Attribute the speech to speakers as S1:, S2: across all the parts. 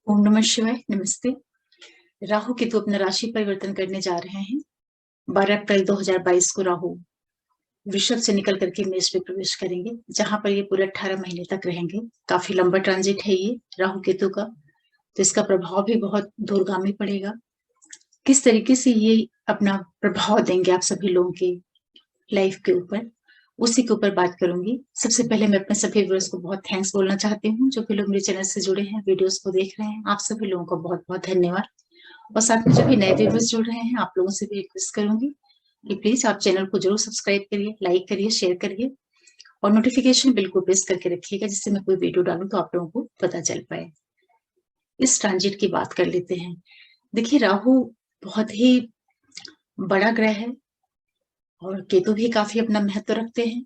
S1: ओम नमः शिवाय। नमस्ते। राहु केतु अपना राशि परिवर्तन करने जा रहे हैं। 12 अप्रैल 2022 को राहु वृषभ से निकल करके मेष में प्रवेश करेंगे, जहां पर ये पूरे 18 महीने तक रहेंगे। काफी लंबा ट्रांजिट है ये राहु केतु का, तो इसका प्रभाव भी बहुत दूरगामी पड़ेगा। किस तरीके से ये अपना प्रभाव देंगे आप सभी लोगों के लाइफ के ऊपर, उसी के ऊपर बात करूंगी। सबसे पहले मैं अपने सभी व्यूअर्स को बहुत थैंक्स बोलना चाहती हूँ। जो भी लोग मेरे चैनल से जुड़े हैं, वीडियोस को देख रहे हैं, आप सभी लोगों को बहुत बहुत धन्यवाद। और साथ में जो भी नए व्यूअर्स जुड़ रहे हैं, आप लोगों से भी रिक्वेस्ट करूंगी कि प्लीज आप चैनल को जरूर सब्सक्राइब करिए, लाइक करिए, शेयर करिए और नोटिफिकेशन बिल को प्रेस करके रखिएगा, जिससे मैं कोई वीडियो डालूं तो आप लोगों को पता चल पाए। इस ट्रांजिट की बात कर लेते हैं। देखिए, राहु बहुत ही बड़ा ग्रह है और केतु भी काफी अपना महत्व रखते हैं।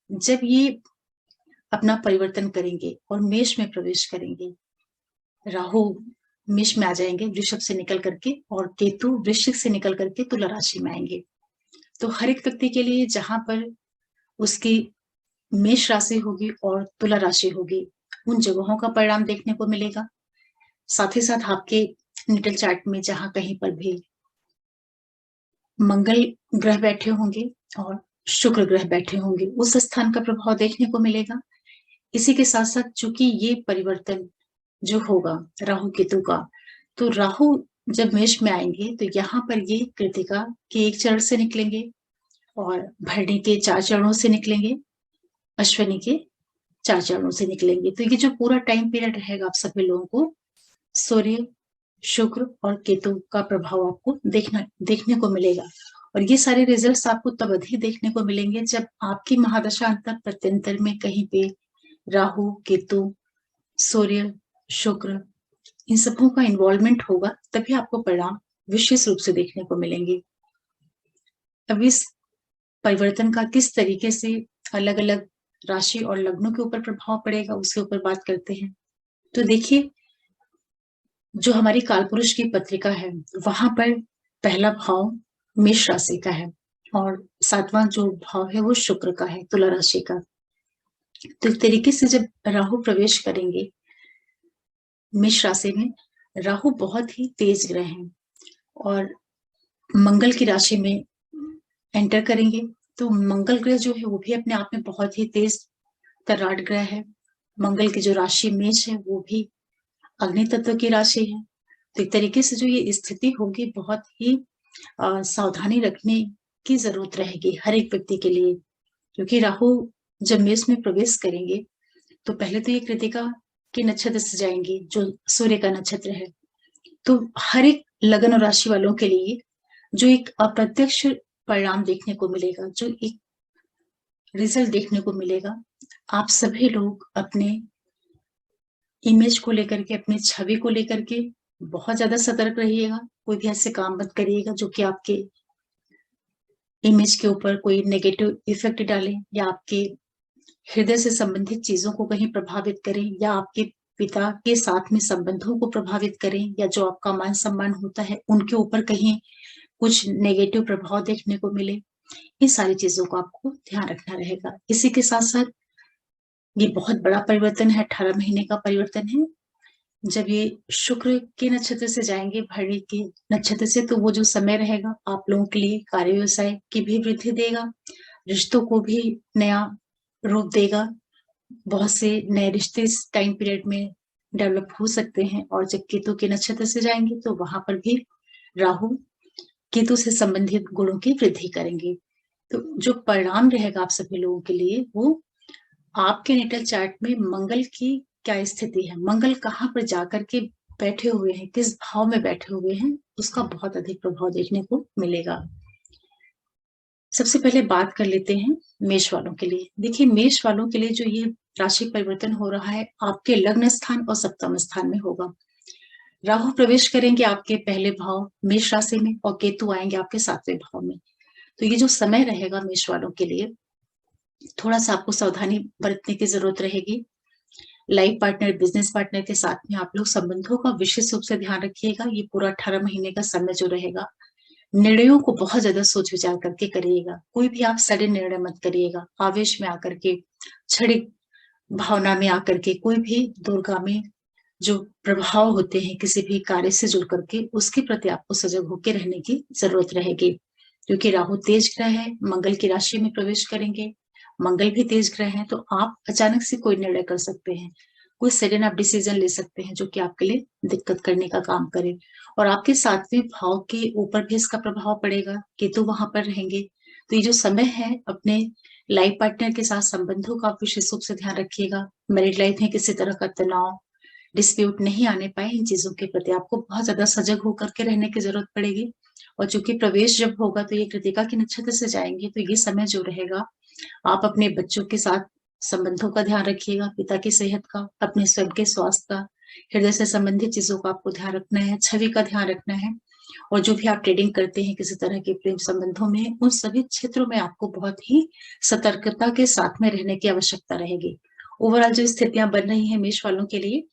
S1: जब ये अपना परिवर्तन करेंगे और मेष में प्रवेश करेंगे, राहु मेष में आ जाएंगे वृषभ से निकल करके, और केतु वृश्चिक से निकल करके तुला राशि में आएंगे। तो हर एक व्यक्ति के लिए जहां पर उसकी मेष राशि होगी और तुला राशि होगी, उन जगहों का परिणाम देखने को मिलेगा। साथ ही साथ आपके नेटल चार्ट में जहां कहीं पर भी मंगल ग्रह बैठे होंगे और शुक्र ग्रह बैठे होंगे, उस स्थान का प्रभाव देखने को मिलेगा। इसी के साथ साथ चूंकि ये परिवर्तन जो होगा राहु केतु का, तो राहु जब मेष में आएंगे तो यहाँ पर ये कृतिका के एक चरण से निकलेंगे और भरणी के 4 चरणों से निकलेंगे, अश्विनी के 4 चरणों से निकलेंगे। तो ये जो पूरा टाइम पीरियड रहेगा, आप सभी लोगों को सूर्य, शुक्र और केतु का प्रभाव आपको देखने को मिलेगा। और ये सारे रिजल्ट्स आपको तब अधिक देखने को मिलेंगे जब आपकी महादशा अंतर प्रत्यंतर में कहीं पे राहु, केतु, सूर्य, शुक्र, इन सबों का इन्वॉल्वमेंट होगा, तभी आपको परिणाम विशेष रूप से देखने को मिलेंगे। अब इस परिवर्तन का किस तरीके से अलग अलग राशि और लग्नों के ऊपर प्रभाव पड़ेगा, उसके ऊपर बात करते हैं। तो देखिए, जो हमारी कालपुरुष की पत्रिका है, वहां पर पहला भाव मेष राशि का है और 7वां जो भाव है वो शुक्र का है, तुला राशि का। तो इस तरीके से जब राहु प्रवेश करेंगे मेष राशि में, राहु बहुत ही तेज ग्रह हैं और मंगल की राशि में एंटर करेंगे। तो मंगल ग्रह जो है वो भी अपने आप में बहुत ही तेज तर्राट ग्रह है। मंगल की जो राशि मेष है वो भी अग्नि तत्व की राशि है। तो एक तरीके से जो ये स्थिति होगी, बहुत ही सावधानी रखने की जरूरत रहेगी हर एक व्यक्ति के लिए, क्योंकि राहु जब मेष में प्रवेश करेंगे तो पहले तो ये कृतिका के नक्षत्र से जाएंगे, जो सूर्य का नक्षत्र है। तो हर एक लगन और राशि वालों के लिए जो एक अप्रत्यक्ष परिणाम देखने को मिलेगा, जो एक रिजल्ट देखने को मिलेगा, आप सभी लोग अपने इमेज को लेकर के, अपनी छवि को लेकर के बहुत ज्यादा सतर्क रहिएगा। कोई भी ऐसे काम मत करिएगा जो कि आपके इमेज के ऊपर कोई नेगेटिव इफेक्ट डाले, या आपके हृदय से संबंधित चीजों को कहीं प्रभावित करें, या आपके पिता के साथ में संबंधों को प्रभावित करें, या जो आपका मान सम्मान होता है उनके ऊपर कहीं कुछ नेगेटिव प्रभाव देखने को मिले। इन सारी चीजों को आपको ध्यान रखना रहेगा। इसी के साथ साथ ये बहुत बड़ा परिवर्तन है, 18 महीने का परिवर्तन है। जब ये शुक्र के नक्षत्र से जाएंगे भरणी के नक्षत्र से, तो वो जो समय रहेगा आप लोगों के लिए कार्य व्यवसाय की भी वृद्धि देगा, रिश्तों को भी नया रूप देगा। बहुत से नए रिश्ते इस टाइम पीरियड में डेवलप हो सकते हैं। और जब केतु के नक्षत्र से जाएंगे तो वहां पर भी राहु केतु से संबंधित गुणों की वृद्धि करेंगे। तो जो परिणाम रहेगा आप सभी लोगों के लिए, वो आपके नेटल चार्ट में मंगल की क्या स्थिति है, मंगल कहाँ पर जाकर के बैठे हुए हैं, किस भाव में बैठे हुए हैं, उसका बहुत अधिक प्रभाव देखने को मिलेगा। सबसे पहले बात कर लेते हैं मेष वालों के लिए। देखिए, मेष वालों के लिए जो ये राशि परिवर्तन हो रहा है, आपके लग्न स्थान और सप्तम स्थान में होगा। राहु प्रवेश करेंगे आपके पहले भाव मेष राशि में और केतु आएंगे आपके 7वें भाव में। तो ये जो समय रहेगा मेष वालों के लिए, थोड़ा सा आपको सावधानी बरतने की जरूरत रहेगी। लाइफ पार्टनर, बिजनेस पार्टनर के साथ में आप लोग संबंधों का विशेष रूप से ध्यान रखिएगा। ये पूरा 18 महीने का समय जो रहेगा, निर्णयों को बहुत ज्यादा सोच विचार करके करिएगा। कोई भी आप सडन निर्णय मत करिएगा, आवेश में आकर के, क्षणिक भावना में आकर के कोई भी दूरगामी जो प्रभाव होते हैं किसी भी कार्य से जुड़ करके, उसके प्रति आपको सजग होकर रहने की जरूरत रहेगी। क्योंकि राहु तेज ग्रह है, मंगल की राशि में प्रवेश करेंगे, मंगल भी तेज ग्रह है, तो आप अचानक से कोई निर्णय कर सकते हैं, कोई सडन आप डिसीजन ले सकते हैं जो कि आपके लिए दिक्कत करने का काम करे। और आपके 7वें भाव के ऊपर भी इसका प्रभाव पड़ेगा, केतु वहां पर रहेंगे। तो ये जो समय है, अपने लाइफ पार्टनर के साथ संबंधों का आप विशेष रूप से ध्यान रखिएगा। मैरिड लाइफ में किसी तरह का तनाव, डिस्प्यूट नहीं आने पाए, इन चीजों के प्रति आपको बहुत ज्यादा सजग होकर के रहने की जरूरत पड़ेगी। और चूंकि प्रवेश जब होगा तो ये कृतिका के नक्षत्र से जाएंगे, तो ये समय जो रहेगा, आप अपने बच्चों के साथ संबंधों का ध्यान रखिएगा, पिता की सेहत का, अपने स्वयं के स्वास्थ्य का, हृदय से संबंधित चीजों का आपको ध्यान रखना है, छवि का ध्यान रखना है। और जो भी आप ट्रेडिंग करते हैं किसी तरह के प्रेम संबंधों में, उन सभी क्षेत्रों में आपको बहुत ही सतर्कता के साथ में रहने की आवश्यकता रहेगी। ओवरऑल जो स्थितियां बन रही हैं मेष वालों के लिए,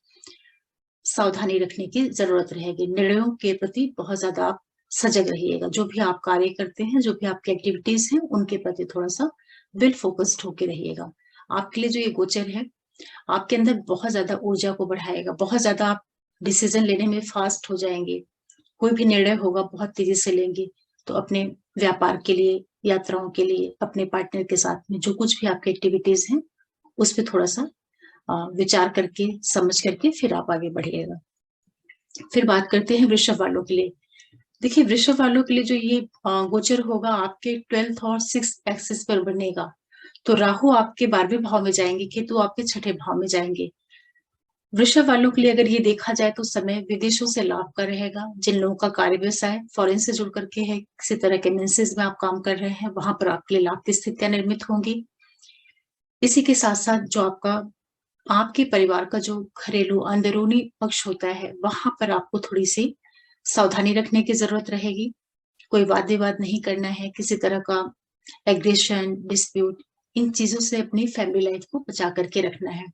S1: सावधानी रखने की जरूरत रहेगी। निर्णयों के प्रति बहुत ज्यादा आप सजग रहिएगा। जो भी आप कार्य करते हैं, जो भी आपकी एक्टिविटीज हैं, उनके प्रति थोड़ा सा वेल फोकस्ड होकर रहिएगा। आपके लिए जो ये गोचर है, आपके अंदर बहुत ज्यादा ऊर्जा को बढ़ाएगा, बहुत ज्यादा आप डिसीजन लेने में फास्ट हो जाएंगे। कोई भी निर्णय होगा बहुत तेजी से लेंगे। तो अपने व्यापार के लिए, यात्राओं के लिए, अपने पार्टनर के साथ में जो कुछ भी आपकी एक्टिविटीज हैं, उस पर थोड़ा सा विचार करके, समझ करके फिर आप आगे बढ़िएगा। फिर बात करते हैं वृषभ वालों के लिए। देखिए, वृषभ वालों के लिए जो ये गोचर होगा, आपके 12th और 6th एक्सिस पर बनेगा। तो राहु आपके 12वें भाव में जाएंगे, केतु आपके 6ठे भाव में जाएंगे। वृषभ वालों के लिए अगर ये देखा जाए तो समय विदेशों से लाभ का रहेगा। जिन लोगों का कार्य व्यवसाय फॉरेन से जुड़ करके है, किसी तरह के एमएनसीज में आप काम कर रहे हैं, वहां पर आपके लिए लाभ की स्थितियां निर्मित होंगी। इसी के साथ साथ जो आपके परिवार का जो घरेलू अंदरूनी पक्ष होता है, वहां पर आपको थोड़ी सी सावधानी रखने की जरूरत रहेगी। कोई वाद विवाद नहीं करना है, किसी तरह का एग्रेशन, डिस्प्यूट, इन चीजों से अपनी फैमिली लाइफ को बचा करके रखना है।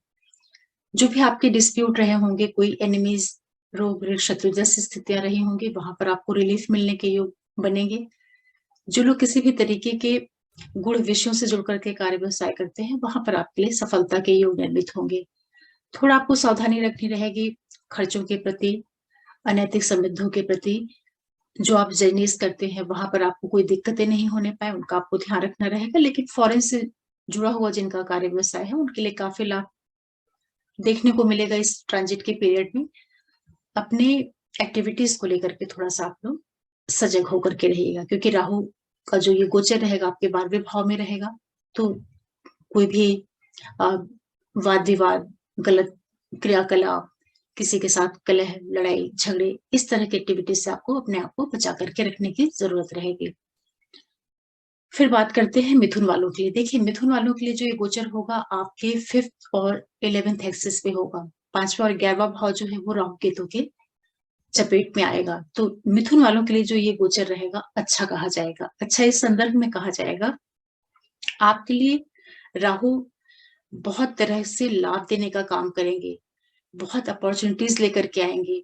S1: जो भी आपके डिस्प्यूट रहे होंगे, कोई एनिमीज, रोग ऋण शत्रु जैसी स्थितियां रही होंगी, वहां पर आपको रिलीफ मिलने के योग बनेंगे। जो लोग किसी भी तरीके के गुण विषयों से जुड़ करके कार्य व्यवसाय करते हैं, वहां पर आपके लिए सफलता के योग निर्मित होंगे। थोड़ा आपको सावधानी रखनी रहेगी खर्चों के प्रति, अनैतिक संबंधों के प्रति। जो आप जर्नीज करते हैं, वहां पर आपको कोई दिक्कतें नहीं होने पाए, उनका आपको ध्यान रखना रहेगा। लेकिन फॉरेन से जुड़ा हुआ जिनका कार्य व्यवसाय है, उनके लिए काफी लाभ देखने को मिलेगा इस ट्रांजिट के पीरियड में। अपने एक्टिविटीज को लेकर के थोड़ा सा आप लोग सजग होकर के रहिएगा, क्योंकि राहु का जो ये गोचर रहेगा आपके 12वें भाव में रहेगा। तो कोई भी अ, वाद विवाद, गलत क्रियाकलाप, किसी के साथ कलह, लड़ाई झगड़े, इस तरह की एक्टिविटीज से आपको अपने आप को बचा करके रखने की जरूरत रहेगी। फिर बात करते हैं मिथुन वालों के लिए। देखिए, मिथुन वालों के लिए जो ये गोचर होगा, आपके 5th और 11th एक्सिस पे होगा। 5वां और 11वां भाव जो है वो राहु केतु के चपेट में आएगा। तो मिथुन वालों के लिए जो ये गोचर रहेगा, अच्छा कहा जाएगा। अच्छा इस संदर्भ में कहा जाएगा, आपके लिए राहु बहुत तरह से लाभ देने का काम करेंगे, बहुत अपॉर्चुनिटीज लेकर के आएंगे।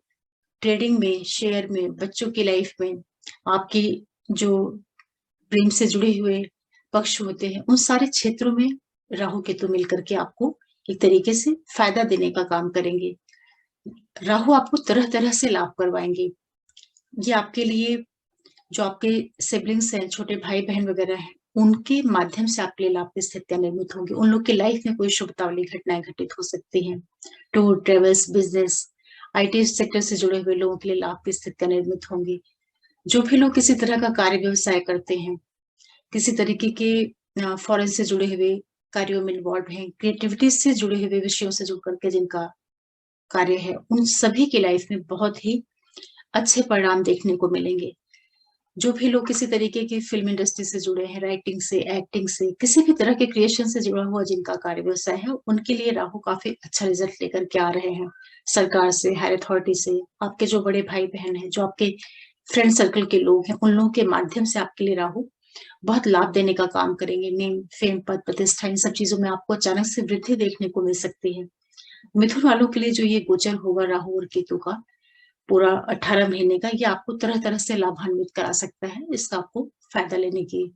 S1: ट्रेडिंग में, शेयर में, बच्चों की लाइफ में, आपकी जो प्रेम से जुड़े हुए पक्ष होते हैं, उन सारे क्षेत्रों में राहु केतु मिलकर के आपको एक तरीके से फायदा देने का काम करेंगे। राहु आपको तरह तरह से लाभ करवाएंगे। ये आपके लिए, जो आपके सिबलिंग्स हैं, छोटे भाई बहन वगैरह हैं, उनके माध्यम से आपके लिए लाभ की स्थितियां निर्मित होंगी। उन लोग की लाइफ में कोई शुभता वाली घटनाएं घटित हो सकती हैं। Tour, travels, business, IT sector से जुड़े हुए लोगों के लिए लाभ की स्थितियां निर्मित होंगी। जो भी लोग किसी तरह का कार्य व्यवसाय करते हैं, किसी तरीके के फॉरेन से जुड़े हुए कार्यों में इन्वॉल्व हैं, क्रिएटिविटी से जुड़े हुए विषयों से जुड़ करके जिनका कार्य है, उन सभी की लाइफ में बहुत ही अच्छे परिणाम देखने को मिलेंगे। जो भी लोग किसी तरीके की फिल्म इंडस्ट्री से जुड़े हैं, राइटिंग से, एक्टिंग से, किसी भी तरह के क्रिएशन से जुड़ा हुआ जिनका कार्य व्यवसाय है, उनके लिए राहु काफी अच्छा रिजल्ट लेकर के आ रहे हैं। सरकार से, हायर अथॉरिटी से, आपके जो बड़े भाई बहन हैं, जो आपके फ्रेंड सर्कल के लोग हैं, उन लोगों के माध्यम से आपके लिए राहु बहुत लाभ देने का काम करेंगे। नेम, फेम, पद प्रतिष्ठा, इन सब चीजों में आपको अचानक से वृद्धि देखने को मिल सकती है। मिथुन वालों के लिए जो ये गोचर होगा राहु और केतु का, पूरा 18 महीने का, ये आपको तरह तरह से लाभान्वित करा सकता है। इसका आपको फायदा लेने की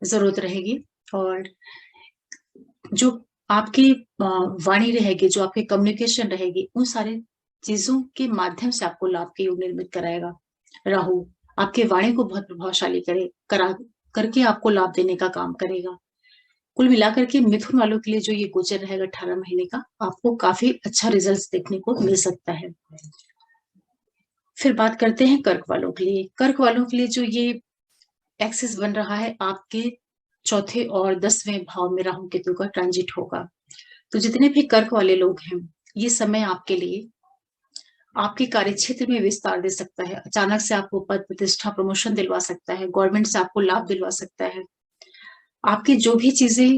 S1: जरूरत रहेगी। और जो आपकी वाणी रहेगी, जो आपकी कम्युनिकेशन रहेगी, उन सारे चीजों के माध्यम से आपको लाभ के योग निर्मित कराएगा। राहु आपके वाणी को बहुत प्रभावशाली करा करके आपको लाभ देने का काम करेगा। कुल मिलाकर के मिथुन वालों के लिए जो ये गोचर रहेगा 18 महीने का, आपको काफी अच्छा रिजल्ट्स देखने को मिल सकता है। फिर बात करते हैं कर्क वालों के लिए। कर्क वालों के लिए जो ये एक्सिस बन रहा है, आपके चौथे और 10वें भाव में राहु केतु का ट्रांजिट होगा। तो जितने भी कर्क वाले लोग हैं, ये समय आपके लिए आपके कार्यक्षेत्र में विस्तार दे सकता है। अचानक से आपको पद प्रतिष्ठा प्रमोशन दिलवा सकता है, गवर्नमेंट से आपको लाभ दिलवा सकता है। आपकी जो भी चीजें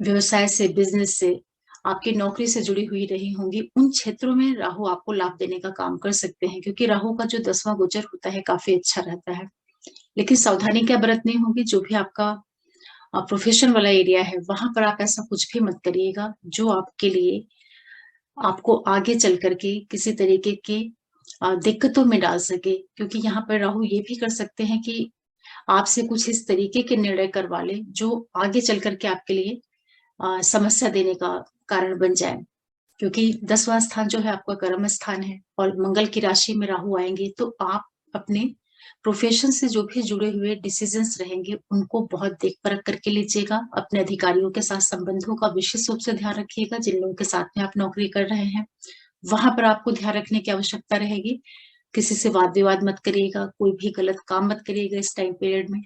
S1: व्यवसाय से, बिजनेस से, आपकी नौकरी से जुड़ी हुई रही होंगी, उन क्षेत्रों में राहु आपको लाभ देने का काम कर सकते हैं, क्योंकि राहु का जो 10वां गोचर होता है काफी अच्छा रहता है। लेकिन सावधानी क्या बरतनी होगी, जो भी आपका प्रोफेशन वाला एरिया है, वहां पर आप ऐसा कुछ भी मत करिएगा जो आपके लिए आपको आगे चल करके किसी तरीके की दिक्कतों में डाल सके। क्योंकि यहाँ पर राहु ये भी कर सकते हैं कि आपसे कुछ इस तरीके के निर्णय करवा ले जो आगे चल करके आपके लिए समस्या देने का कारण बन जाए। क्योंकि 10वां स्थान जो है आपका कर्म स्थान है, और मंगल की राशि में राहु आएंगे तो आप अपने प्रोफेशन से जो भी जुड़े हुए डिसीजंस रहेंगे उनको बहुत देख परख करके लीजिएगा। अपने अधिकारियों के साथ संबंधों का विशेष रूप से ध्यान रखिएगा। जिन लोगों के साथ में आप नौकरी कर रहे हैं, वहां पर आपको ध्यान रखने की आवश्यकता रहेगी। किसी से वाद विवाद मत करिएगा, कोई भी गलत काम मत करिएगा इस टाइम पीरियड में।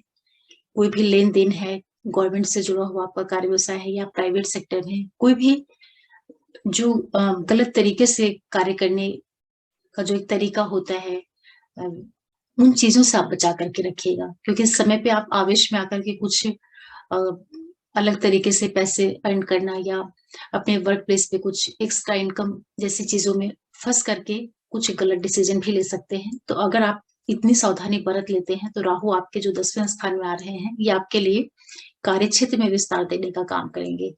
S1: कोई भी लेन देन है, गवर्नमेंट से जुड़ा हुआ आपका कार्य व्यवसाय है या प्राइवेट सेक्टर में, कोई भी जो गलत तरीके से कार्य करने का जो एक तरीका होता है, अ, उन चीजों से आप बचा करके रखिएगा। क्योंकि इस समय पे आप आवेश में आकर के कुछ अलग तरीके से पैसे अर्न करना या अपने वर्क प्लेस पे कुछ एक्स्ट्रा इनकम जैसी चीजों में फंस करके कुछ गलत डिसीजन भी ले सकते हैं। तो अगर आप इतनी सावधानी बरत लेते हैं, तो राहु आपके जो 10वें स्थान में आ रहे हैं, ये आपके लिए कार्य क्षेत्र में विस्तार देने का काम करेंगे।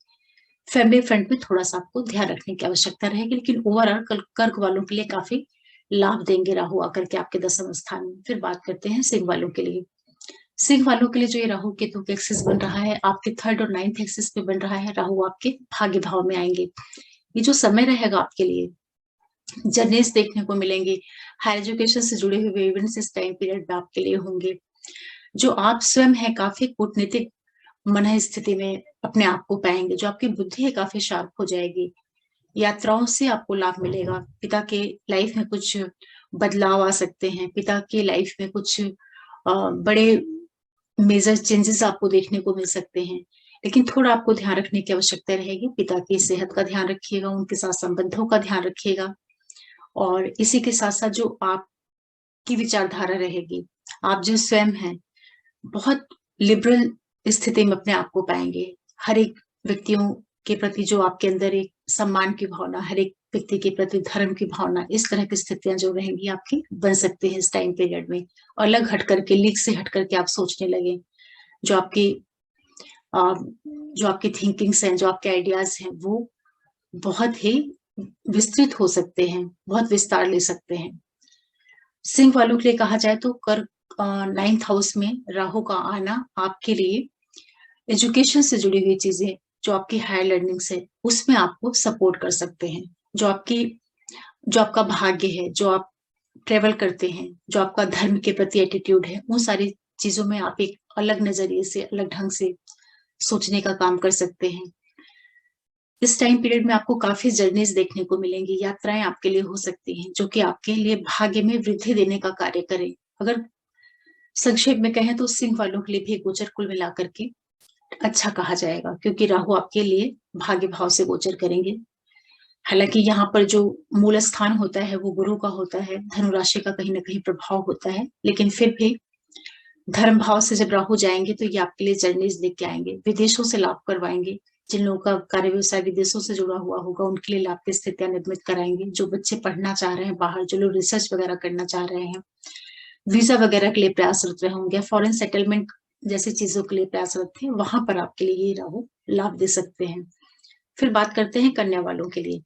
S1: फैमिली फ्रंट में थोड़ा सा आपको ध्यान रखने की आवश्यकता रहेगी, लेकिन ओवरऑल कर्क वालों के लिए काफी लाभ देंगे राहु आकर के आपके 10वें स्थान में। फिर बात करते हैं सिंह वालों के लिए। सिंह वालों के लिए जो ये राहु केतु का एक्सिस बन रहा है, आपके 3rd और 9th एक्सिस पे बन रहा है। राहु आपके भाग्य भाव में आएंगे। ये जो समय रहेगा आपके लिए, जर्नीज देखने को मिलेंगे, हायर एजुकेशन से जुड़े हुए इवेंट्स इस टाइम पीरियड में आपके लिए होंगे। जो आप स्वयं है काफी कूटनीतिक मन स्थिति में अपने आप को पाएंगे। जो आपकी बुद्धि है काफी शार्प हो जाएगी। यात्राओं से आपको लाभ मिलेगा। पिता के लाइफ में कुछ बदलाव आ सकते हैं। पिता के लाइफ में कुछ बड़े मेजर चेंजेस आपको देखने को मिल सकते हैं। लेकिन थोड़ा आपको ध्यान रखने की आवश्यकता रहेगी। पिता की सेहत का ध्यान रखिएगा, उनके साथ संबंधों का ध्यान रखिएगा। और इसी के साथ साथ जो आपकी विचारधारा रहेगी, आप जो स्वयं हैं, बहुत लिबरल स्थिति में अपने आप को पाएंगे। हर एक व्यक्तियों के प्रति जो आपके अंदर एक सम्मान की भावना, हर एक व्यक्ति के प्रति धर्म की भावना, इस तरह की स्थितियां जो रहेंगी आपकी बन सकती है इस टाइम पीरियड में। और अलग हट करके, लीक से हट करके आप सोचने लगे। जो आपकी जो आपकी थिंकिंग्स हैं, जो आपके आइडियाज हैं, वो बहुत ही विस्तृत हो सकते हैं, बहुत विस्तार ले सकते हैं। सिंह वालों के लिए कहा जाए तो कर्क 9th हाउस में राहु का आना आपके लिए एजुकेशन से जुड़ी हुई चीजें, जो आपकी हायर लर्निंग है, उसमें आपको सपोर्ट कर सकते हैं। जो आपका भाग्य है, जो आप ट्रेवल करते हैं, जो आपका धर्म के प्रति एटीट्यूड है, उन सारी चीजों में आप एक अलग नजरिए से, अलग ढंग से सोचने का काम कर सकते हैं। इस टाइम पीरियड में आपको काफी जर्नीज देखने को मिलेंगी। यात्राएं आपके लिए हो सकती हैं, जो कि आपके लिए भाग्य में वृद्धि देने का कार्य करें। अगर संक्षेप में कहें तो सिंह वालों के लिए भी गोचर कुल मिलाकर के अच्छा कहा जाएगा, क्योंकि राहु आपके लिए भाग्य भाव से गोचर करेंगे। हालांकि यहाँ पर जो मूल स्थान होता है वो गुरु का होता है, धनु राशि का कहीं ना कहीं प्रभाव होता है, लेकिन फिर भी धर्म भाव से जब राहु जाएंगे तो ये आपके लिए जर्नीज लेके आएंगे, विदेशों से लाभ करवाएंगे। जिन लोगों का कार्य व्यवसाय विदेशों से जुड़ा हुआ होगा, उनके लिए लाभ की स्थितियां निर्मित कराएंगे। जो बच्चे पढ़ना चाह रहे हैं बाहर, जो लोग रिसर्च वगैरह करना चाह रहे हैं, वीजा वगैरह के लिए प्रयासरत रहे होंगे, फॉरेन सेटलमेंट जैसी चीजों के लिए प्रयासरत थे, वहां पर आपके लिए ये राहु लाभ दे सकते हैं। फिर बात करते हैं कन्या वालों के लिए।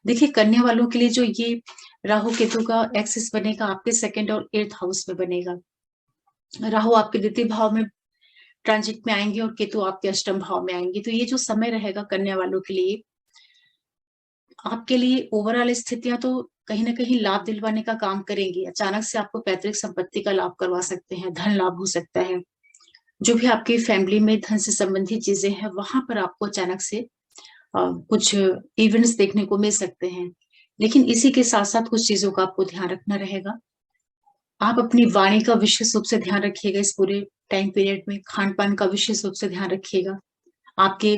S1: देखिए, कन्या वालों के लिए जो ये राहु केतु का एक्सिस बनेगा, आपके 2nd और 8th हाउस में बनेगा। राहु आपके द्वितीय भाव में ट्रांजिट में आएंगे और केतु आपके अष्टम भाव में आएंगे। तो ये जो समय रहेगा कन्या वालों के लिए, आपके लिए ओवरऑल स्थितियां तो कहीं न कहीं लाभ दिलवाने का काम करेंगी। अचानक से आपको पैतृक संपत्ति का लाभ करवा सकते हैं, धन लाभ हो सकता है। जो भी आपकी फैमिली में धन से संबंधित चीज़ें हैं, वहाँ पर आपको अचानक से कुछ इवेंट्स देखने को मिल सकते हैं। लेकिन इसी के साथ-साथ कुछ चीज़ों का आपको ध्यान रखना रहेगा। आप अपनी वाणी का विशेष रूप से ध्यान रखिएगा इस पूरे टाइम पीरियड में, खान-पान का विशेष रूप से ध्यान रखिएगा। आपके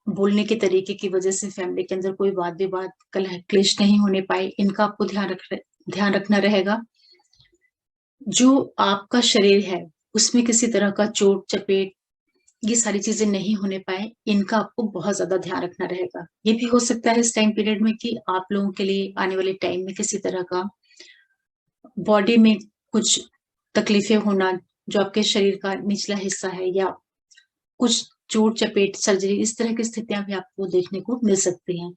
S1: बोलने के तरीके की वजह से फैमिली के अंदर कोई वाद-विवाद, कलह-क्लेश नहीं होने पाए, इनका आपको ध्यान रखना रहेगा। जो आपका शरीर है, उसमें किसी तरह का चोट-चपेट, ये सारी चीज़ें नहीं होने पाएँ, इनका आपको बहुत ज़्यादा ध्यान रखना रहेगा। ये भी हो सकता है इस टाइम पीरियड में कि आप लोगों के लिए आने वाले टाइम में किसी तरह का बॉडी में कुछ तकलीफ़ें होना, जो आपके शरीर का निचला हिस्सा है या कुछ चोट-चपेट, सर्जरी, इस तरह की स्थितियाँ भी आपको देखने को मिल सकती हैं।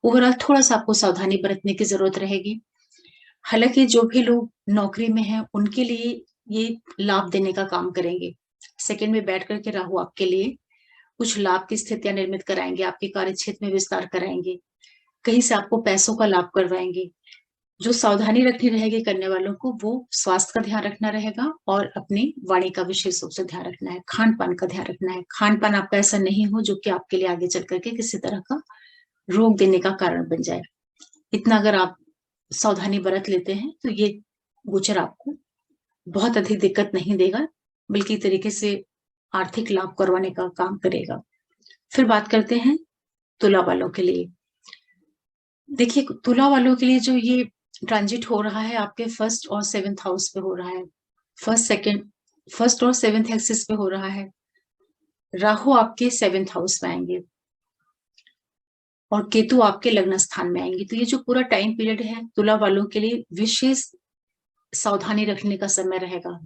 S1: ओवरऑल थोड़ा-सा आपको सावधानी बरतने की ज़रूरत रहेगी। हालाँकि जो भी लोग नौकरी में हैं, उनके लिए ये लाभ देने का काम करेंगे। सेकंड में बैठ कर के राहु आपके लिए कुछ लाभ की स्थितियाँ निर्मित कराएँगे, आपके कार्यक्षेत्र में विस्तार कराएँगे, कहीं से आपको पैसों का लाभ करवाएँगे। जो सावधानी रखनी रहेगी करने वालों को, वो स्वास्थ्य का ध्यान रखना रहेगा और अपनी वाणी का विशेष रूप से ध्यान रखना है, खान-पान का ध्यान रखना है। खान-पान आपका ऐसा नहीं हो जो कि आपके लिए आगे चल कर के किसी तरह का रोग देने का कारण बन जाए। इतना अगर आप सावधानी बरत लेते हैं, तो ये गोचर आपको बहुत अधिक दिक्कत नहीं देगा, बल्कि एक तरीके से आर्थिक लाभ करवाने का काम करेगा। फिर बात करते हैं तुला वालों के लिए। देखिए, तुला वालों के लिए जो ये ट्रांजिट हो रहा है, आपके फर्स्ट और सेवेंथ हाउस पे हो रहा है। फर्स्ट और सेवेंथ एक्सिस पे हो रहा है। राहु आपके सेवेंथ हाउस में आएँगे और केतु आपके लग्न स्थान में आएँगे। तो ये जो पूरा टाइम पीरियड है, तुला वालों के लिए विशेष सावधानी रखने का समय रहेगा।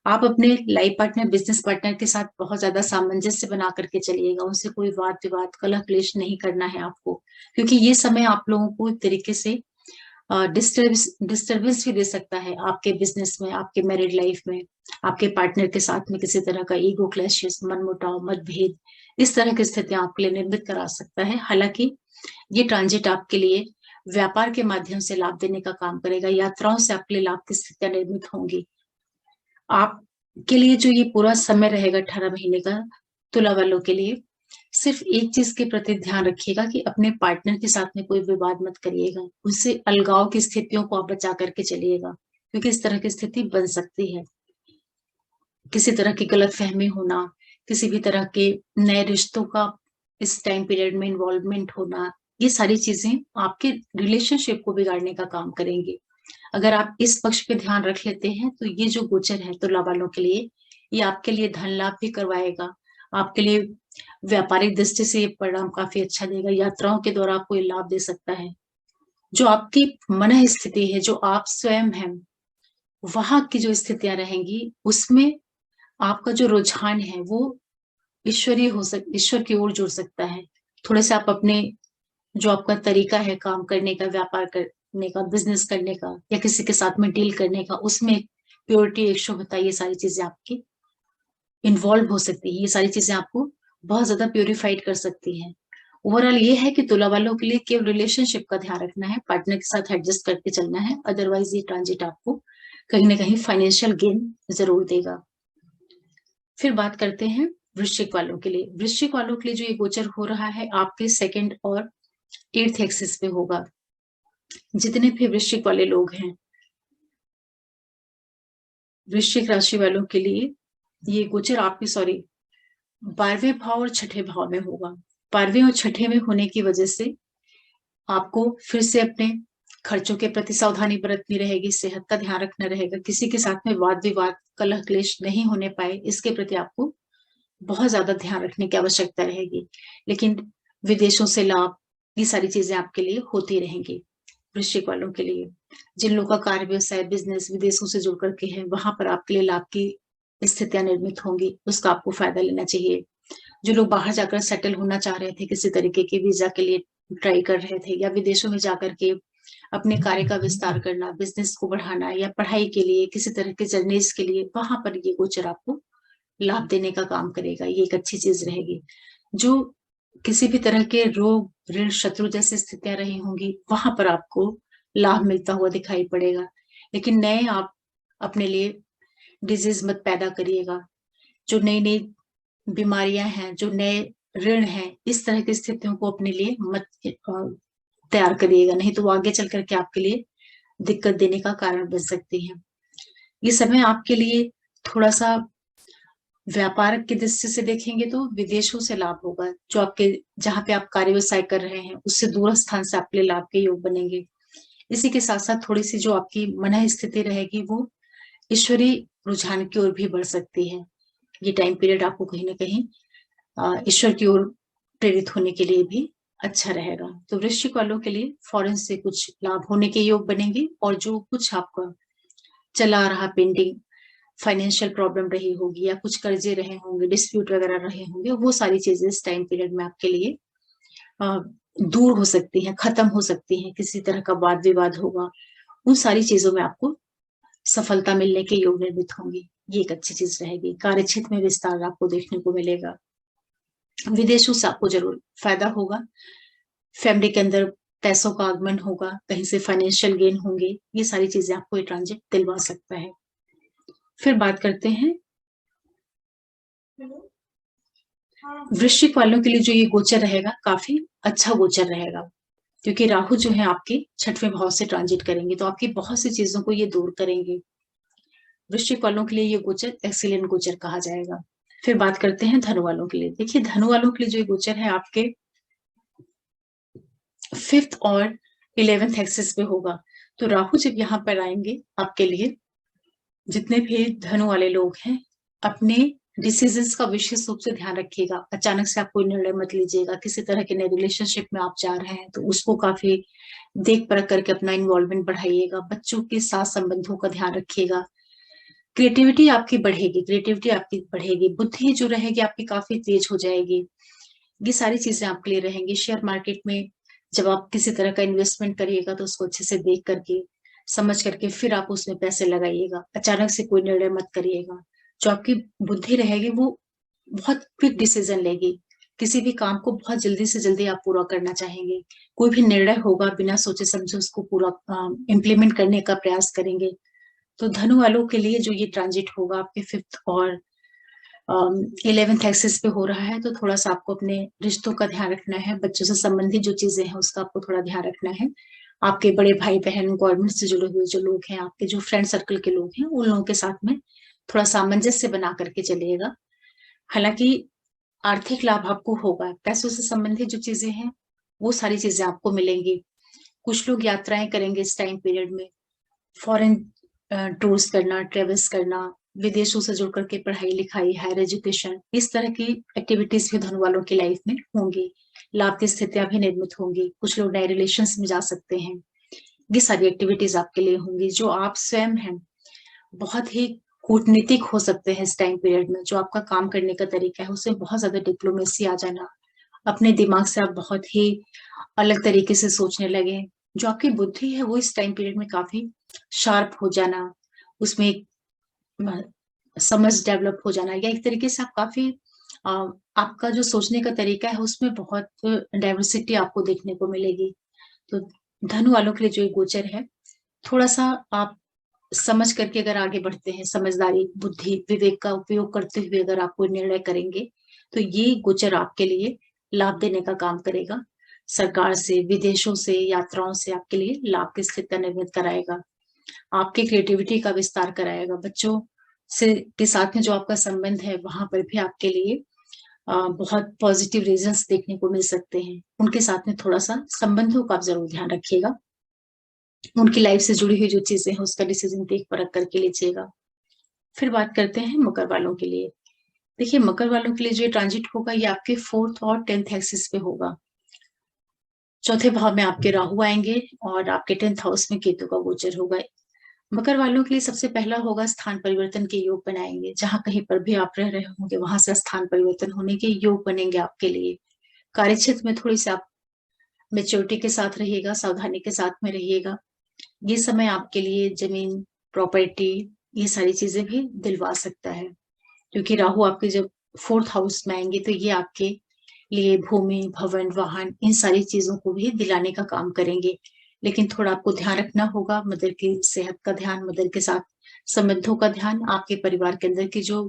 S1: आप अपने लाइफ पार्टनर, बिज़नेस पार्टनर के साथ बहुत ज़्यादा सामंजस्य बना कर के चलिएगा, उनसे कोई वाद-विवाद, कलह-क्लेश नहीं करना है आपको, क्योंकि ये समय आप लोगों को एक तरीके से डिस्टर्बेंस भी दे सकता है आपके बिज़नेस में, आपके मैरिड लाइफ में, आपके पार्टनर के साथ में किसी तरह का ईगो क्लैशेस, मनमुटाव, मतभेद, इस तरह की स्थितियाँ आपके लिए निर्मित करा सकता है। हालाँकि ये ट्रांज़िट आपके लिए व्यापार के माध्यम से लाभ देने का काम करेगा, यात्राओं से आपके लिए लाभ की स्थितियाँ निर्मित होंगी। आपके लिए जो ये पूरा समय रहेगा 18 महीने का, तुला वालों के लिए, सिर्फ़ एक चीज़ के प्रति ध्यान रखिएगा कि अपने पार्टनर के साथ में कोई विवाद मत करिएगा। उससे अलगाव की स्थितियों को आप बचा कर के चलिएगा, क्योंकि इस तरह की स्थिति बन सकती है। किसी तरह की गलतफ़हमी होना, किसी भी तरह के नए रिश्तों का इस टाइम पीरियड में इन्वॉल्वमेंट होना, ये सारी चीज़ें आपके रिलेशनशिप को बिगाड़ने का काम करेंगी। अगर आप इस पक्ष पे ध्यान रख लेते हैं, तो ये जो गोचर है तुला वालों के लिए, ये आपके लिए धन लाभ भी करवाएगा। आपके लिए व्यापारिक दृष्टि से ये परिणाम काफ़ी अच्छा देगा। यात्राओं के दौरान आपको ये लाभ दे सकता है। जो आपकी मनः स्थिति है, जो आप स्वयं हैं, वहाँ की जो स्थितियाँ रहेंगी, उसमें आपका जो रुझान है, वो ईश्वर की ओर जुड़ सकता है। थोड़े-से आप अपने जो आपका तरीका है काम करने का, व्यापार करने का, बिज़नेस करने का या किसी के साथ में डील करने का, उसमें प्योरिटी, एक शुद्धता, ये सारी चीज़ें आपकी इन्वॉल्व हो सकती हैं। ये सारी चीज़ें आपको बहुत ज़्यादा प्यूरिफाइड कर सकती हैं। ओवरऑल ये है कि तुला वालों के लिए केवल रिलेशनशिप का ध्यान रखना है, पार्टनर के साथ एडजस्ट करके चलना है, अदरवाइज़ ये ट्रांज़िट आपको कहीं न कहीं फाइनेंशियल गेन ज़रूर देगा। फिर बात करते हैं वृश्चिक वालों के लिए। वृश्चिक वालों के लिए जो ये गोचर हो रहा है, आपके 2nd और 8th एक्सिस पे होगा। जितने भी वृश्चिक वाले लोग हैं, वृश्चिक राशि वालों के लिए ये गोचर आपके 12वें भाव और छठे भाव में होगा। 12वें और छठे में होने की वजह से आपको फिर से अपने खर्चों के प्रति सावधानी बरतनी रहेगी, सेहत का ध्यान रखना रहेगा, किसी के साथ में वाद-विवाद, कलह-क्लेश नहीं होने पाए, इसके प्रति आपको बहुत ज़्यादा ध्यान रखने की आवश्यकता रहेगी। लेकिन विदेशों से लाभ, ये सारी चीज़ें आपके लिए होती रहेंगी, वृश्चिक वालों के लिए। जिन लोगों का कार्य व्यवसाय, बिज़नेस विदेशों से जुड़ कर के है, वहाँ पर आपके लिए लाभ की स्थितियाँ निर्मित होंगी, उसका आपको फ़ायदा लेना चाहिए। जो लोग बाहर जाकर सेटल होना चाह रहे थे, किसी तरीके के वीज़ा के लिए ट्राई कर रहे थे या विदेशों में जाकर के अपने कार्य का विस्तार करना, बिज़नेस को बढ़ाना या पढ़ाई के लिए, किसी तरह के जर्नीज़ के लिए, वहाँ पर ये गोचर आपको लाभ देने का काम करेगा, ये एक अच्छी चीज़ रहेगी। जो किसी भी तरह के रोग, ऋण, शत्रु जैसी स्थितियाँ रही होंगी, वहाँ पर आपको लाभ मिलता हुआ दिखाई पड़ेगा। लेकिन नए आप अपने लिए डिजीज मत पैदा करिएगा। जो नई नई बीमारियां हैं, जो नए ऋण हैं, इस तरह की स्थितियों को अपने लिए मत तैयार करिएगा, नहीं तो वो आगे चल करके आपके लिए दिक्कत देने का कारण बन सकती है। ये समय आपके लिए थोड़ा सा व्यापार की दृष्टि से देखेंगे तो विदेशों से लाभ होगा। जो आपके जहाँ पे आप कार्य व्यवसाय कर रहे हैं उससे दूर स्थान से आपके लिए लाभ के योग बनेंगे। इसी के साथ साथ थोड़ी सी जो आपकी मन स्थिति रहेगी वो ईश्वरीय रुझान की ओर भी बढ़ सकती है। ये टाइम पीरियड आपको कहीं ना कहीं ईश्वर की ओर प्रेरित होने के लिए भी अच्छा रहेगा। तो वृश्चिक वालों के लिए फॉरेन से कुछ लाभ होने के योग बनेंगे, और जो कुछ आपका चला रहा पेंडिंग फाइनेंशियल प्रॉब्लम रही होगी या कुछ कर्जे रहे होंगे, डिस्प्यूट वगैरह रहे होंगे, वो सारी चीजें इस टाइम पीरियड में आपके लिए अ, दूर हो सकती हैं, खत्म हो सकती हैं। किसी तरह का वाद विवाद होगा, उन सारी चीजों में आपको सफलता मिलने के योग निर्मित होंगे। ये एक अच्छी चीज रहेगी। कार्य क्षेत्र में विस्तार आपको देखने को मिलेगा। विदेशों से आपको जरूर फायदा होगा। फैमिली के अंदर पैसों का आगमन होगा, कहीं से फाइनेंशियल गेन होंगे। ये सारी चीजें आपको ये ट्रांजिट दिलवा सकता है। फिर बात करते हैं वृश्चिक वालों के लिए। जो ये गोचर रहेगा काफी अच्छा गोचर रहेगा, क्योंकि राहु जो है आपके छठवें भाव से ट्रांजिट करेंगे, तो आपकी बहुत सी चीजों को ये दूर करेंगे। वृश्चिक वालों के लिए ये गोचर एक्सीलेंट गोचर कहा जाएगा। फिर बात करते हैं धनु वालों के लिए। देखिए, धनु वालों के लिए जो ये गोचर है आपके 5th और 11th एक्सिस पे होगा। तो राहु जब यहाँ पर आएंगे आपके लिए, जितने भी धनु वाले लोग हैं, अपने डिसीजंस का विशेष रूप से ध्यान रखिएगा। अचानक से आप कोई निर्णय मत लीजिएगा। किसी तरह के नए रिलेशनशिप में आप जा रहे हैं तो उसको काफी देख परख करके अपना इन्वॉल्वमेंट बढ़ाइएगा। बच्चों के साथ संबंधों का ध्यान रखिएगा। क्रिएटिविटी आपकी बढ़ेगी, बुद्धि जो रहेगी आपकी काफी तेज हो जाएगी। ये सारी चीजें आपके लिए रहेंगी। शेयर मार्केट में जब आप किसी तरह का इन्वेस्टमेंट करिएगा तो उसको अच्छे से देख करके, समझ करके फिर आप उसमें पैसे लगाइएगा। अचानक से कोई निर्णय मत करिएगा। जो आपकी बुद्धि रहेगी वो बहुत क्विक डिसीजन लेगी। किसी भी काम को बहुत जल्दी से जल्दी आप पूरा करना चाहेंगे। कोई भी निर्णय होगा बिना सोचे समझे उसको पूरा इम्प्लीमेंट करने का प्रयास करेंगे। तो धनु वालों के लिए जो ये ट्रांजिट होगा आपके 5th और 11th एक्सिस पे हो रहा है, तो थोड़ा सा आपको अपने रिश्तों का ध्यान रखना है। बच्चों से संबंधित जो चीजें हैं उसका आपको थोड़ा ध्यान रखना है। आपके बड़े भाई बहन, गवर्नमेंट से जुड़े हुए जो लोग हैं, आपके जो फ्रेंड सर्कल के लोग हैं, उन लोगों के साथ में थोड़ा सामंजस्य बना करके चलिएगा। हालांकि आर्थिक लाभ आपको होगा। पैसों से संबंधित जो चीजें हैं वो सारी चीजें आपको मिलेंगी। कुछ लोग यात्राएं करेंगे इस टाइम पीरियड में। फॉरेन टूर्स करना, ट्रेवल्स करना, विदेशों से जुड़ करके पढ़ाई लिखाई, हायर एजुकेशन, इस तरह की एक्टिविटीज भी धनु वालों की लाइफ में होंगी। लाभ की स्थितियां भी निर्मित होंगी। कुछ लोग नए रिलेशंस में जा सकते हैं। ये सारी एक्टिविटीज आपके लिए होंगी। जो आप स्वयं हैं बहुत ही कूटनीतिक हो सकते हैं इस टाइम पीरियड में। जो आपका काम करने का तरीका है उसमें बहुत ज्यादा डिप्लोमेसी आ जाना, अपने दिमाग से आप बहुत ही अलग तरीके से सोचने लगे। जो आपकी बुद्धि है वो इस टाइम पीरियड में काफी शार्प हो जाना, उसमें एक समझ डेवलप हो जाना, या एक तरीके से आप काफी अ, आपका जो सोचने का तरीका है उसमें बहुत डाइवर्सिटी आपको देखने को मिलेगी। तो धनु वालों के लिए जो ये गोचर है, थोड़ा सा आप समझ करके अगर आगे बढ़ते हैं, समझदारी, बुद्धि, विवेक का उपयोग करते हुए अगर आप कोई निर्णय करेंगे, तो ये गोचर आपके लिए लाभ देने का काम करेगा। सरकार से, विदेशों से, यात्राओं से आपके लिए लाभ की स्थिति निर्मित कराएगा। आपकी क्रिएटिविटी का विस्तार कराएगा। बच्चों से के साथ में जो आपका संबंध है वहां पर भी आपके लिए बहुत पॉजिटिव रीजंस देखने को मिल सकते हैं। उनके साथ में थोड़ा सा संबंधों का आप जरूर ध्यान रखिएगा। उनकी लाइफ से जुड़ी हुई जो चीजें हैं उसका डिसीजन देख परख करके लीजिएगा। फिर बात करते हैं मकर वालों के लिए। देखिए, मकर वालों के लिए जो ट्रांजिट होगा ये आपके 4th और 10th एक्सिस पे होगा। चौथे भाव में आपके राहु आएंगे और आपके 10th हाउस में केतु का गोचर होगा। मकर वालों के लिए सबसे पहला होगा स्थान परिवर्तन के योग बनाएंगे। जहां कहीं पर भी आप रह रहे होंगे वहां से स्थान परिवर्तन होने के योग बनेंगे आपके लिए। कार्यक्षेत्र में थोड़ी सी आप मेच्योरिटी के साथ रहिएगा, सावधानी के साथ में रहिएगा। ये समय आपके लिए जमीन, प्रॉपर्टी, ये सारी चीजें भी दिलवा सकता है, क्योंकि राहु आपके जब 4th हाउस में आएंगे तो ये आपके लिए भूमि, भवन, वाहन, इन सारी चीजों को भी दिलाने का काम करेंगे। लेकिन थोड़ा आपको ध्यान रखना होगा, मदर की सेहत का ध्यान, मदर के साथ संबंधों का ध्यान, आपके परिवार के अंदर की जो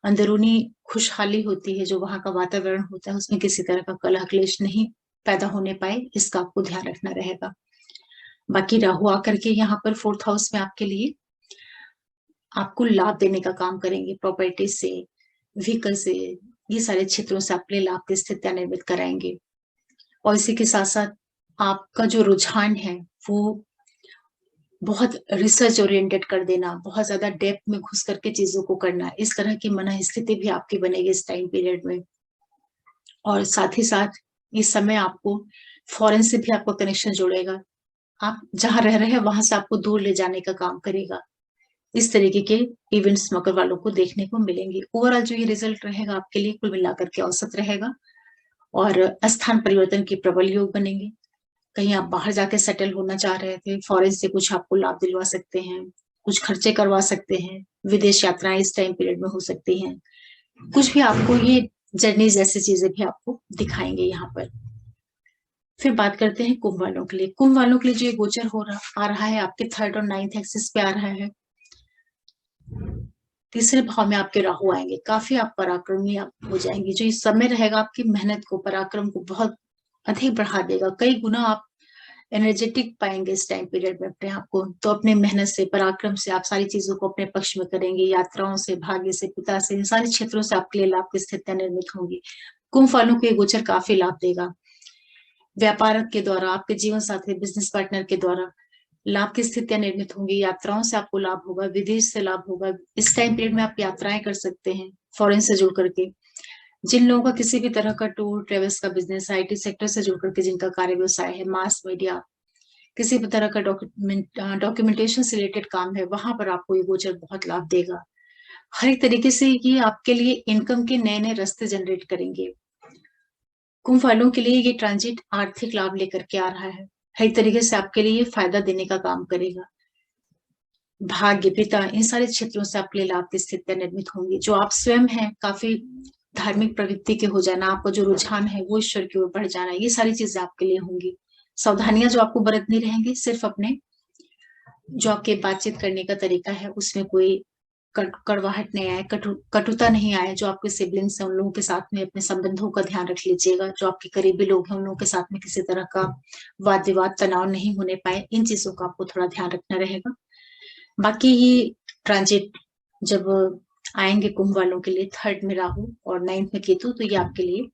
S1: अंदरूनी खुशहाली होती है, जो वहाँ का वातावरण होता है, उसमें किसी तरह का कलह क्लेश नहीं पैदा होने पाए, इसका आपको ध्यान रखना रहेगा। बाकी राहु आकर के यहाँ पर 4th हाउस में आपके लिए आपको लाभ देने का काम करेंगे, प्रॉपर्टी से, व्हीकल से, ये सारे क्षेत्रों से आपके लिए लाभ की स्थितियां निर्मित कराएंगे। और इसी के साथ साथ आपका जो रुझान है वो बहुत रिसर्च ओरिएंटेड कर देना, बहुत ज्यादा डेप्थ में घुस करके चीजों को करना, इस तरह की मन स्थिति भी आपकी बनेगी इस टाइम पीरियड में। और साथ ही साथ इस समय आपको फॉरेन से भी आपका कनेक्शन जोड़ेगा, आप जहां रह रहे हैं वहां से आपको दूर ले जाने का काम करेगा। इस तरीके के इवेंट्स मकर वालों को देखने को मिलेंगे। ओवरऑल जो ये रिजल्ट रहेगा आपके लिए कुल मिलाकर के औसत रहेगा। और स्थान परिवर्तन के प्रबल योग बनेंगे। कहीं आप बाहर जाके सेटल होना चाह रहे थे, फॉरेन से कुछ आपको लाभ दिलवा सकते हैं, कुछ खर्चे करवा सकते हैं, विदेश यात्राएं इस टाइम पीरियड में हो सकती हैं, कुछ भी आपको ये जर्नी जैसी चीजें भी आपको दिखाएंगे यहाँ पर। फिर बात करते हैं कुंभ वालों के लिए। कुंभ वालों के लिए जो ये गोचर आ रहा है आपके 3rd और 9th एक्सिस पे आ रहा है। तीसरे भाव में आपके राहु आएंगे, काफी आप पराक्रमी आप हो जाएंगे। जो इस समय रहेगा आपकी मेहनत को, पराक्रम को बहुत अधिक बढ़ा देगा, कई गुना आप एनर्जेटिक पाएंगे इस टाइम पीरियड में अपने आप को। तो अपने मेहनत से, पराक्रम से आप सारी चीजों को अपने पक्ष में करेंगे, यात्राओं से, भाग्य से, पिता से, इन सारे क्षेत्रों से आपके लिए लाभ की स्थितियां निर्मित होंगी। कुंभ वालों को ये गोचर काफी लाभ देगा। व्यापार के द्वारा, आपके जीवन साथी, बिजनेस पार्टनर के द्वारा लाभ की स्थितियां निर्मित होंगी, यात्राओं से आपको लाभ होगा, विदेश से लाभ होगा। इस टाइम पीरियड में आप यात्राएं कर सकते हैं फॉरेन से जुड़ करके। जिन लोगों का किसी भी तरह का टूर ट्रेवल्स का बिजनेस, आईटी सेक्टर से जुड़ करके जिनका कार्य व्यवसाय है, मास मीडिया, किसी भी तरह का डॉक्यूमेंटेशन से रिलेटेड काम है, वहां पर आपको ये गोचर बहुत लाभ देगा। हर एक तरीके से ये आपके लिए इनकम के नए नए रास्ते जनरेट करेंगे। कुंभ वालों के लिए ये ट्रांजिट आर्थिक लाभ लेकर के आ रहा है, हर तरीके से आपके लिए ये फायदा देने का काम करेगा। भाग्य, पिता, इन सारे क्षेत्रों से आपके लिए लाभ की स्थितियां निर्मित होंगी। जो आप स्वयं हैं, काफी धार्मिक प्रवृत्ति के हो जाना, आपका जो रुझान है वो ईश्वर की ओर बढ़ जाना, ये सारी चीजें आपके लिए होंगी। सावधानियां जो आपको बरतनी रहेंगी, सिर्फ अपने जो आपके बातचीत करने का तरीका है उसमें कोई कड़वाहट नहीं आए, कटुता नहीं आए। जो आपके सिबलिंग्स हैं उन लोगों के साथ में अपने संबंधों का ध्यान रख लीजिएगा। जो आपके करीबी लोग हैं उन लोगों के साथ में किसी तरह का वाद विवाद, तनाव नहीं होने पाए, इन चीजों का आपको थोड़ा ध्यान रखना रहेगा। बाकी ये ट्रांजिट जब आएंगे कुंभ वालों के लिए 3rd में राहु और 9th में केतु, तो ये आपके लिए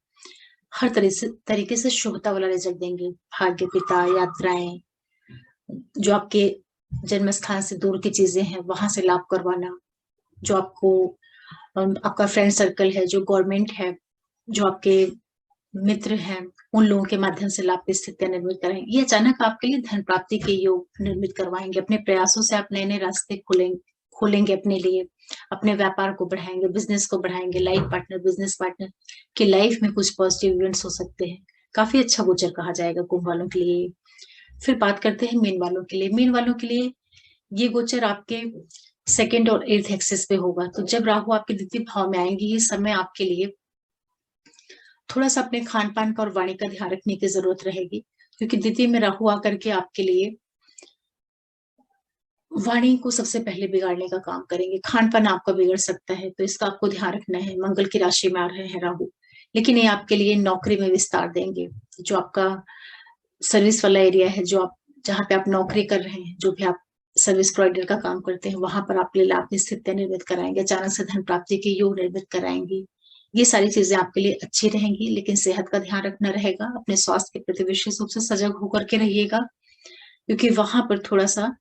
S1: हर तरीके से शुभता वाला रिजल्ट देंगे। भाग्य, पिता, यात्राएं, जो आपके जन्म स्थान से दूर की चीजें हैं वहां से लाभ करवाना, जो आपको आपका फ्रेंड सर्कल है, जो गवर्नमेंट है, जो आपके मित्र हैं, उन लोगों के माध्यम से लाभ की स्थितियां निर्मित करेंगे। ये अचानक आपके लिए धन प्राप्ति के योग निर्मित करवाएंगे। अपने प्रयासों से आप नए नए रास्ते खोलेंगे अपने लिए, अपने व्यापार को बढ़ाएंगे, बिजनेस को बढ़ाएंगे, लाइफ पार्टनर, बिजनेस पार्टनर की लाइफ में कुछ पॉजिटिव इवेंट्स हो सकते हैं। काफी अच्छा गोचर कहा जाएगा कुंभ वालों के लिए। फिर बात करते हैं मीन वालों के लिए। मीन वालों के लिए ये गोचर आपके 2nd और 8th एक्सिस पे होगा। तो जब राहु आपके द्वितीय भाव में आएंगे, ये समय आपके लिए थोड़ा सा अपने खान पान का और वाणी का ध्यान रखने की जरूरत रहेगी, क्योंकि द्वितीय में राहु आकर के आपके लिए वाणी को सबसे पहले बिगाड़ने का काम करेंगे। खान पान आपका बिगड़ सकता है, तो इसका आपको ध्यान रखना है। मंगल की राशि में आ रहे हैं राहु, लेकिन ये आपके लिए नौकरी में विस्तार देंगे। जो आपका सर्विस वाला एरिया है, जो आप जहाँ पे आप नौकरी कर रहे हैं, जो भी आप सर्विस प्रोवाइडर का काम करते हैं, वहां पर आपके लिए लाभ की स्थितियां निर्मित कराएंगे। अचानक से धन प्राप्ति के योग निर्मित कराएंगी। ये सारी चीजें आपके लिए अच्छी रहेंगी, लेकिन सेहत का ध्यान रखना रहेगा। अपने स्वास्थ्य के प्रति विशेष रूप से सजग होकर के रहिएगा, क्योंकि वहां पर थोड़ा सा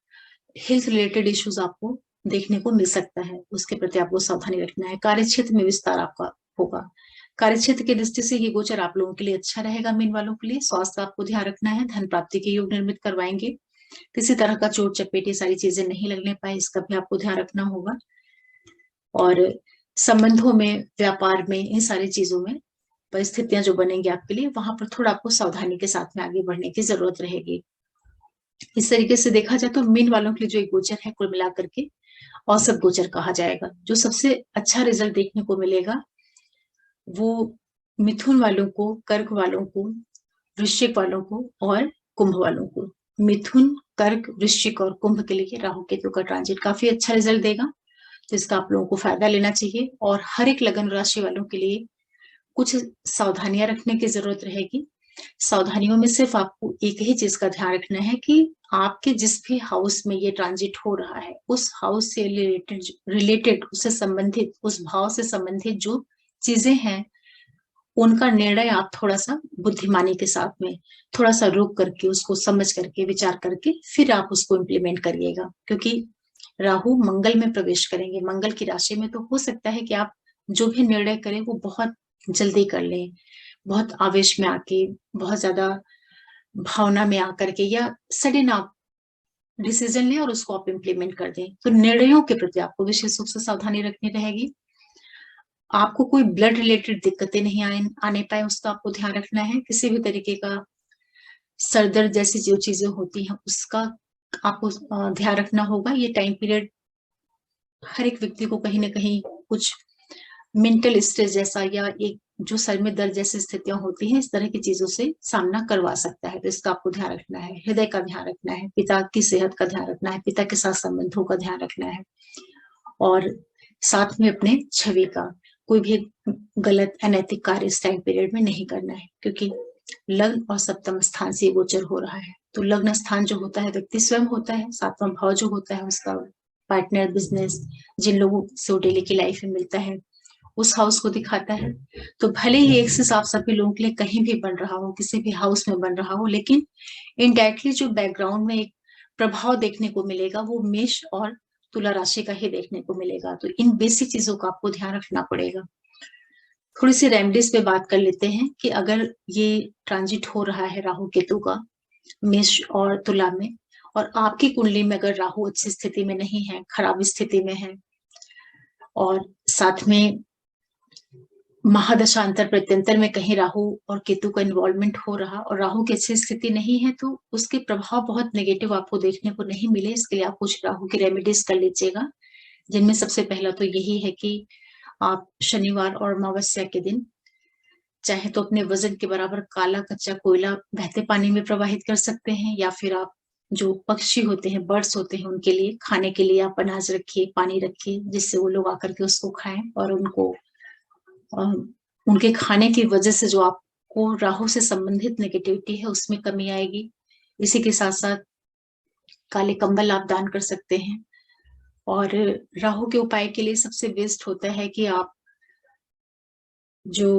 S1: हेल्थ रिलेटेड इश्यूज आपको देखने को मिल सकता है, उसके प्रति आपको सावधानी रखना है। कार्य क्षेत्र में विस्तार आपका होगा। कार्य क्षेत्र की दृष्टि से ये गोचर आप लोगों के लिए अच्छा रहेगा। मीन वालों के लिए स्वास्थ्य का आपको ध्यान रखना है। धन प्राप्ति के योग निर्मित करवाएंगे। किसी तरह का चोट चपेट, ये सारी चीजें नहीं लगने पाए, इसका भी आपको ध्यान रखना होगा। और संबंधों में, व्यापार में, इन सारी चीजों में परिस्थितियां जो बनेंगी आपके लिए, वहां पर थोड़ा आपको सावधानी के साथ में आगे बढ़ने की जरूरत रहेगी। इस तरीके से देखा जाए तो मीन वालों के लिए जो एक गोचर है, कुल मिलाकर के औसत गोचर कहा जाएगा। जो सबसे अच्छा रिजल्ट देखने को मिलेगा वो मिथुन वालों को, कर्क वालों को, वृश्चिक वालों को और कुंभ वालों को। मिथुन, कर्क, वृश्चिक और कुंभ के लिए राहु केतु का ट्रांजिट काफी अच्छा रिजल्ट देगा, तो इसका आप लोगों को फायदा लेना चाहिए। और हर एक लग्न राशि वालों के लिए कुछ सावधानियां रखने की जरूरत रहेगी। सावधानियों में सिर्फ आपको एक ही चीज का ध्यान रखना है कि आपके जिस भी हाउस में ये ट्रांजिट हो रहा है, उस हाउस से रिलेटेड रिलेटेड उससे संबंधित, उस भाव से संबंधित जो चीजें हैं, उनका निर्णय आप थोड़ा सा बुद्धिमानी के साथ में थोड़ा सा रुक करके, उसको समझ करके, विचार करके फिर आप उसको इम्प्लीमेंट करिएगा। क्योंकि राहु मंगल में प्रवेश करेंगे, मंगल की राशि में, तो हो सकता है कि आप जो भी निर्णय करें वो बहुत जल्दी कर लें, बहुत आवेश में आके, बहुत ज्यादा भावना में आकर के, या सडन आप डिसीजन लें और उसको आप इम्प्लीमेंट कर दें। तो निर्णयों के प्रति आपको विशेष रूप से सावधानी रखनी रहेगी। आपको कोई ब्लड रिलेटेड दिक्कतें नहीं आने पाए, उसका आपको ध्यान रखना है। किसी भी तरीके का सर दर्द जैसी जो चीजें होती हैं उसका आपको ध्यान रखना होगा। ये टाइम पीरियड हर एक व्यक्ति को कहीं ना कहीं कुछ मेंटल स्ट्रेस जैसा, या एक जो सर में दर्द जैसी स्थितियां होती हैं, इस तरह की चीजों से सामना करवा सकता है। तो इसका आपको ध्यान रखना है। हृदय का ध्यान रखना है, पिता की सेहत का ध्यान रखना है, पिता के साथ संबंधों का ध्यान रखना है, और साथ में अपने छवि का कोई भी गलत अनैतिक कार्य इस टाइम पीरियड में नहीं करना है। क्योंकि लग्न और सप्तम स्थान से गोचर हो रहा है, तो लग्न स्थान जो होता है व्यक्ति स्वयं होता है, सातवां भाव जो होता है उसका पार्टनर, बिजनेस, जिन लोगों से वो डेली की लाइफ में मिलता है, उस हाउस को दिखाता है। तो भले ही एक से साफ सभी लोगों के लिए कहीं भी बन रहा हो, किसी भी हाउस में बन रहा हो, लेकिन इनडायरेक्टली जो बैकग्राउंड में एक प्रभाव देखने को मिलेगा वो मेष और तुला राशि का ही देखने को मिलेगा। तो इन बेसिक चीजों का आपको ध्यान रखना पड़ेगा। थोड़ी सी रेमेडीज पे बात कर लेते हैं कि अगर ये ट्रांजिट हो रहा है राहु केतु का मेष और तुला में, और आपकी कुंडली में अगर राहु अच्छी स्थिति में नहीं है, खराब स्थिति में है, और साथ में महादशांतर प्रत्यंतर में कहीं राहु और केतु का इन्वॉल्वमेंट हो रहा, और राहु की अच्छी स्थिति नहीं है, तो उसके प्रभाव बहुत नेगेटिव आपको देखने को नहीं मिले। इसके लिए आप कुछ राहु की रेमेडीज कर लीजिएगा, जिनमें सबसे पहला तो यही है कि आप शनिवार और अमावस्या के दिन चाहे तो अपने वजन के बराबर काला कच्चा कोयला बहते पानी में प्रवाहित कर सकते हैं, या फिर आप जो पक्षी होते हैं, बर्ड्स होते हैं, उनके लिए खाने के लिए आप अनाज रखिए, पानी रखिए, जिससे वो लोग आकर के उसको खाएं, और उनको उनके खाने की वजह से जो आपको राहु से संबंधित नेगेटिविटी है उसमें कमी आएगी। इसी के साथ साथ काले कंबल आप दान कर सकते हैं। और राहु के उपाय के लिए सबसे बेस्ट होता है कि आप जो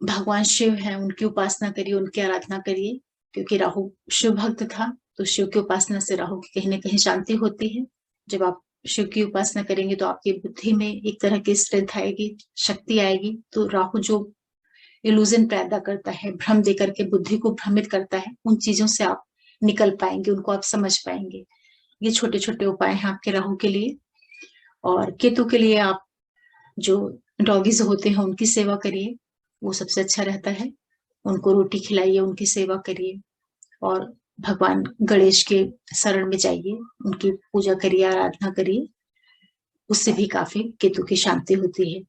S1: भगवान शिव हैं उनकी उपासना करिए, उनकी आराधना करिए। क्योंकि राहु शिव भक्त था, तो शिव की उपासना से राहु की कहीं ना कहीं शांति होती है। जब आप शिव की उपासना करेंगे तो आपकी बुद्धि में एक तरह की स्ट्रेंथ आएगी, शक्ति आएगी। तो राहु जो इल्यूजन पैदा करता है, भ्रम देकर के बुद्धि को भ्रमित करता है, उन चीजों से आप निकल पाएंगे, उनको आप समझ पाएंगे। ये छोटे छोटे उपाय हैं आपके राहु के लिए। और केतु के लिए आप जो डॉगीज होते हैं उनकी सेवा करिए, वो सबसे अच्छा रहता है। उनको रोटी खिलाइए, उनकी सेवा करिए, और भगवान गणेश के शरण में जाइए, उनकी पूजा करिए, आराधना करिए। उससे भी काफी केतु की शांति होती है।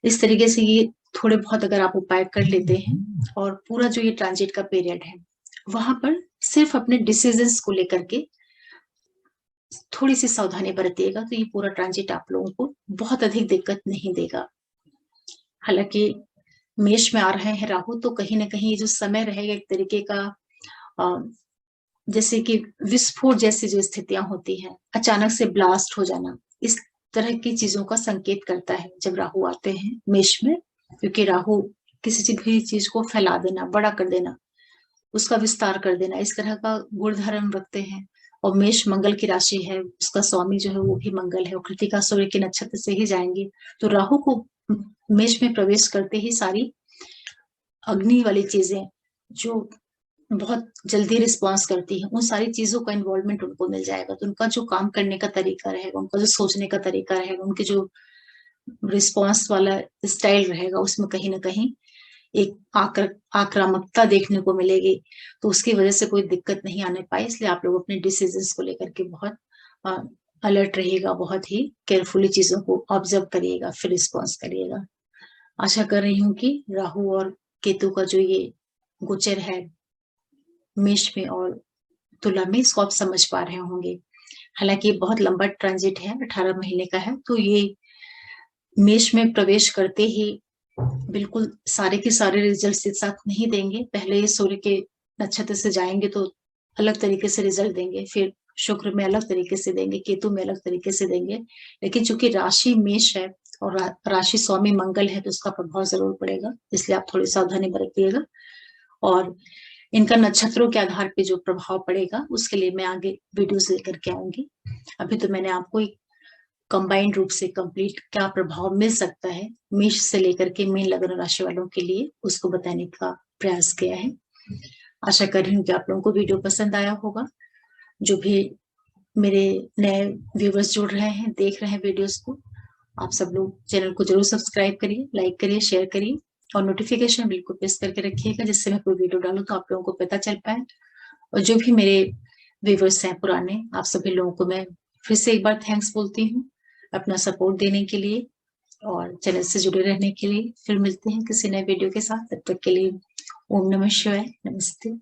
S1: इस तरीके से ये थोड़े बहुत अगर आप उपाय कर लेते हैं, और पूरा जो ये ट्रांजिट का पीरियड है वहां पर सिर्फ अपने डिसीजंस को लेकर के थोड़ी सी सावधानी बरतिएगा, तो ये पूरा ट्रांजिट आप लोगों को बहुत अधिक दिक्कत नहीं देगा। हालांकि मेष में आ रहे हैं राहु, तो कहीं ना कहीं ये जो समय रहेगा एक तरीके का जैसे कि विस्फोट जैसी जो स्थितियां होती हैं, अचानक से ब्लास्ट हो जाना, इस तरह की चीजों का संकेत करता है जब राहु आते हैं मेष में। क्योंकि राहु किसी भी चीज को फैला देना, बड़ा कर देना, उसका विस्तार कर देना, इस तरह का गुण धर्म रखते हैं। और मेष मंगल की राशि है, उसका स्वामी जो है वो भी मंगल है, और कृतिका सूर्य के नक्षत्र से ही जाएंगे। तो राहु को मेष में प्रवेश करते ही सारी अग्नि वाली चीजें जो बहुत जल्दी रिस्पॉन्स करती है, उन सारी चीजों का इन्वॉल्वमेंट उनको मिल जाएगा। तो उनका जो काम करने का तरीका रहेगा, उनका जो सोचने का तरीका रहेगा, उनके जो रिस्पॉन्स वाला स्टाइल रहेगा, उसमें कहीं ना कहीं एक आक्रामकता देखने को मिलेगी। तो उसकी वजह से कोई दिक्कत नहीं आने पाए, इसलिए आप लोग अपने डिसीजंस को लेकर के बहुत अलर्ट रहिएगा, बहुत ही केयरफुली चीजों को ऑब्जर्व करिएगा, फिर रिस्पॉन्स करिएगा। आशा कर रही हूँ कि राहु और केतु का जो ये गोचर है मेष में और तुला में इसको आप समझ पा रहे होंगे। हालाँकि ये बहुत लंबा ट्रांज़िट है, 18 महीने का है, तो ये मेष में प्रवेश करते ही बिल्कुल सारे के सारे रिज़ल्ट्स एक साथ नहीं देंगे। पहले ये सूर्य के नक्षत्र से जाएँगे तो अलग तरीके से रिज़ल्ट देंगे, फिर शुक्र में अलग तरीके से देंगे, केतु में अलग तरीके से देंगे। लेकिन चूँकि राशि मेष है और राशि स्वामी मंगल है, तो उसका प्रभाव ज़रूर पड़ेगा, इसलिए आप थोड़ी सावधानी बरतिएगा। और इनका नक्षत्रों के आधार पे जो प्रभाव पड़ेगा, उसके लिए मैं आगे वीडियोज़ लेकर के आऊँगी। अभी तो मैंने आपको एक कंबाइंड रूप से कंप्लीट क्या प्रभाव मिल सकता है, मेष से लेकर के मीन लग्न राशि वालों के लिए, उसको बताने का प्रयास किया है। आशा कर रही हूँ कि आप लोगों को वीडियो पसंद आया होगा। जो भी मेरे नए व्यूअर्स जुड़ रहे हैं, देख रहे हैं वीडियोज़ को, आप सब लोग चैनल को ज़रूर सब्सक्राइब करिए, लाइक करिए, शेयर करिए और नोटिफ़िकेशन बेल को प्रेस करके रखिएगा, जिससे मैं कोई वीडियो डालूँ तो आप लोगों को पता चल पाए। और जो भी मेरे व्यूअर्स हैं पुराने, आप सभी लोगों को मैं फिर से एक बार थैंक्स बोलती हूँ, अपना सपोर्ट देने के लिए और चैनल से जुड़े रहने के लिए। फिर मिलते हैं किसी नए वीडियो के साथ, तब तक के लिए ओम नमः शिवाय, नमस्ते।